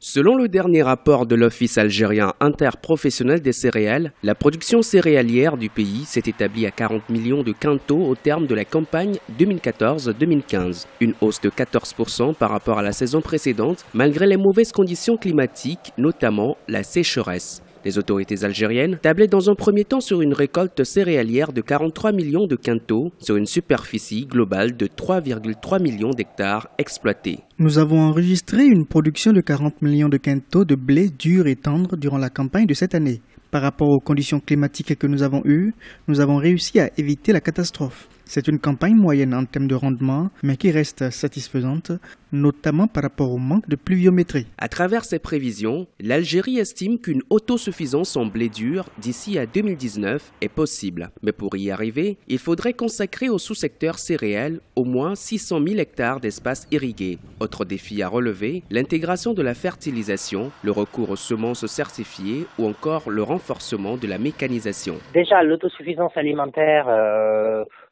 Selon le dernier rapport de l'Office algérien interprofessionnel des céréales, la production céréalière du pays s'est établie à 40 millions de quintaux au terme de la campagne 2014-2015. Une hausse de 14% par rapport à la saison précédente, malgré les mauvaises conditions climatiques, notamment la sécheresse. Les autorités algériennes tablaient dans un premier temps sur une récolte céréalière de 43 millions de quintaux sur une superficie globale de 3,3 millions d'hectares exploités. Nous avons enregistré une production de 40 millions de quintaux de blé dur et tendre durant la campagne de cette année. Par rapport aux conditions climatiques que nous avons eues, nous avons réussi à éviter la catastrophe. C'est une campagne moyenne en termes de rendement, mais qui reste satisfaisante, notamment par rapport au manque de pluviométrie. À travers ces prévisions, l'Algérie estime qu'une autosuffisance en blé dur d'ici à 2019 est possible. Mais pour y arriver, il faudrait consacrer au sous-secteur céréales au moins 600 000 hectares d'espaces irrigués. Autre défi à relever, l'intégration de la fertilisation, le recours aux semences certifiées ou encore le renforcement de la mécanisation. Déjà, l'autosuffisance alimentaire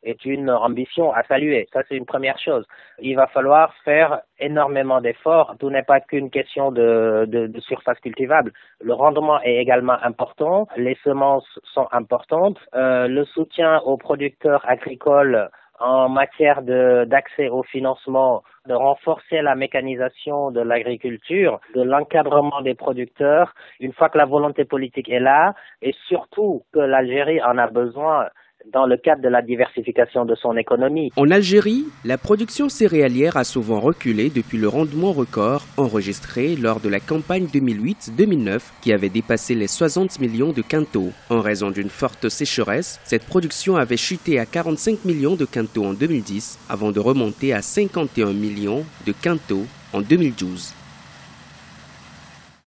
est une ambition à saluer. Ça, c'est une première chose. Il va falloir faire énormément d'efforts. Tout n'est pas qu'une question de surface cultivable. Le rendement est également important. Les semences sont importantes. Le soutien aux producteurs agricoles en matière d'accès au financement, de renforcer la mécanisation de l'agriculture, de l'encadrement des producteurs, une fois que la volonté politique est là, et surtout que l'Algérie en a besoin dans le cadre de la diversification de son économie. En Algérie, la production céréalière a souvent reculé depuis le rendement record enregistré lors de la campagne 2008-2009 qui avait dépassé les 60 millions de quintaux. En raison d'une forte sécheresse, cette production avait chuté à 45 millions de quintaux en 2010 avant de remonter à 51 millions de quintaux en 2012.